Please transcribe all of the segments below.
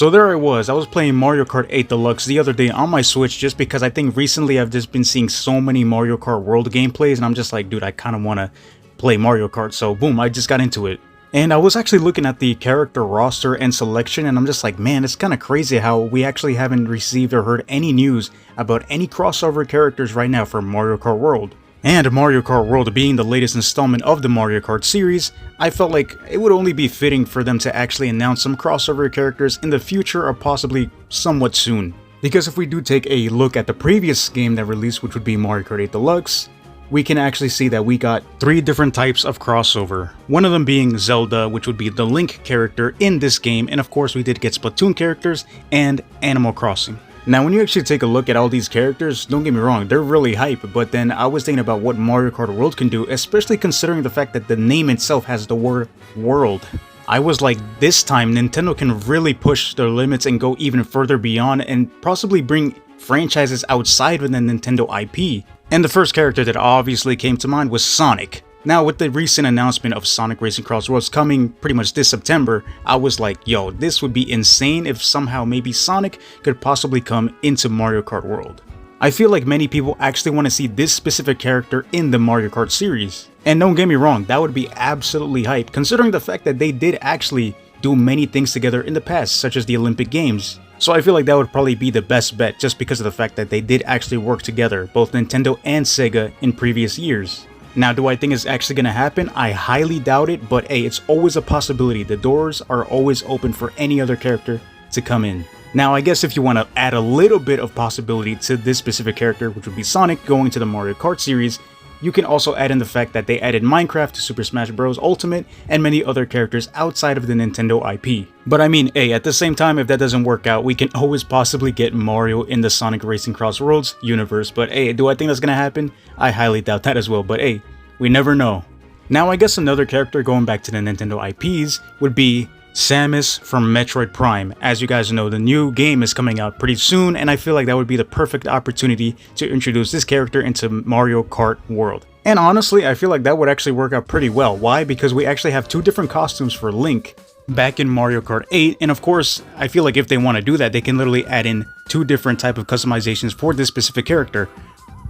So there I was playing Mario Kart 8 Deluxe the other day on my Switch just because I think recently I've just been seeing so many Mario Kart World gameplays and I'm just like, dude, I kind of want to play Mario Kart, so boom, I just got into it. And I was actually looking at the character roster and selection and I'm just like, man, it's kind of crazy how we actually haven't received or heard any news about any crossover characters right now for Mario Kart World. And Mario Kart World being the latest installment of the Mario Kart series, I felt like it would only be fitting for them to actually announce some crossover characters in the future or possibly somewhat soon. Because if we do take a look at the previous game that released, which would be Mario Kart 8 Deluxe, we can actually see that we got 3 different types of crossover. One of them being Zelda, which would be the Link character in this game, and of course we did get Splatoon characters and Animal Crossing. Now when you actually take a look at all these characters, don't get me wrong, they're really hype, but then I was thinking about what Mario Kart World can do, especially considering the fact that the name itself has the word world. I was like, this time Nintendo can really push their limits and go even further beyond and possibly bring franchises outside of the Nintendo IP. And the first character that obviously came to mind was Sonic. Now with the recent announcement of Sonic Racing Cross Worlds coming pretty much this September, I was like, yo, this would be insane if somehow maybe Sonic could possibly come into Mario Kart World. I feel like many people actually want to see this specific character in the Mario Kart series. And don't get me wrong, that would be absolutely hype, considering the fact that they did actually do many things together in the past, such as the Olympic Games. So I feel like that would probably be the best bet just because of the fact that they did actually work together, both Nintendo and Sega, in previous years. Now, do I think it's actually going to happen? I highly doubt it, but hey, it's always a possibility. The doors are always open for any other character to come in. Now, I guess if you want to add a little bit of possibility to this specific character, which would be Sonic going to the Mario Kart series, you can also add in the fact that they added Minecraft to Super Smash Bros. Ultimate and many other characters outside of the Nintendo IP. But I mean, hey, at the same time, if that doesn't work out, we can always possibly get Mario in the Sonic Racing Cross Worlds universe. But hey, do I think that's gonna happen? I highly doubt that as well, but hey, we never know. Now, I guess another character going back to the Nintendo IPs would be Samus from Metroid Prime. As you guys know, the new game is coming out pretty soon, and I feel like that would be the perfect opportunity to introduce this character into Mario Kart World. And honestly, I feel like that would actually work out pretty well. Why? Because we actually have 2 different costumes for Link back in Mario Kart 8, and of course, I feel like if they want to do that, they can literally add in 2 different type of customizations for this specific character.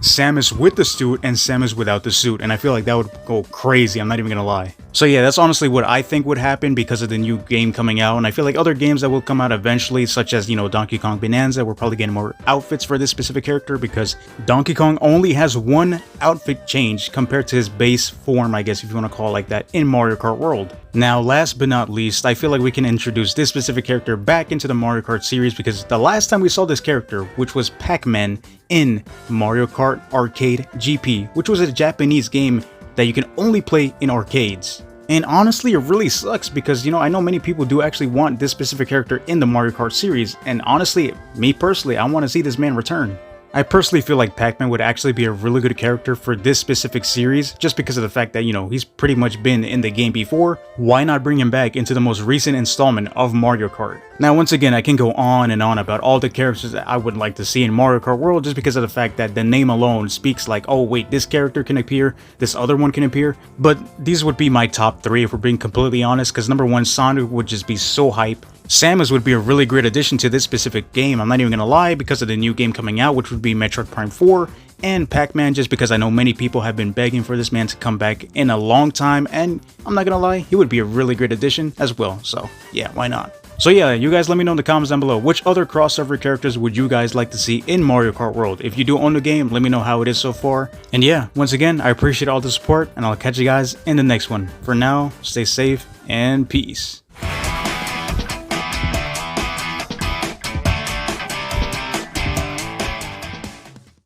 Samus with the suit and Samus without the suit, and I feel like that would go crazy, I'm not even gonna lie. So yeah, that's honestly what I think would happen because of the new game coming out, and I feel like other games that will come out eventually, such as, you know, Donkey Kong Bonanza, we're probably getting more outfits for this specific character because Donkey Kong only has 1 outfit change compared to his base form, I guess if you want to call it like that, in Mario Kart World. Now, last but not least, I feel like we can introduce this specific character back into the Mario Kart series because the last time we saw this character, which was Pac-Man in Mario Kart Arcade GP, which was a Japanese game that you can only play in arcades. And honestly, it really sucks because, you know, I know many people do actually want this specific character in the Mario Kart series, and honestly, me personally, I want to see this man return. I personally feel like Pac-Man would actually be a really good character for this specific series, just because of the fact that, you know, he's pretty much been in the game before. Why not bring him back into the most recent installment of Mario Kart? Now, once again, I can go on and on about all the characters that I would like to see in Mario Kart World just because of the fact that the name alone speaks like, oh wait, this character can appear, this other one can appear. But these would be my top 3 if we're being completely honest, because number 1, Sonic would just be so hype. Samus would be a really great addition to this specific game, I'm not even gonna lie, because of the new game coming out, which would be Metroid Prime 4, and Pac-Man, just because I know many people have been begging for this man to come back in a long time, and I'm not gonna lie, he would be a really great addition as well, so yeah, why not? So yeah, you guys let me know in the comments down below, which other crossover characters would you guys like to see in Mario Kart World? If you do own the game, let me know how it is so far. And yeah, once again, I appreciate all the support, and I'll catch you guys in the next one. For now, stay safe, and peace.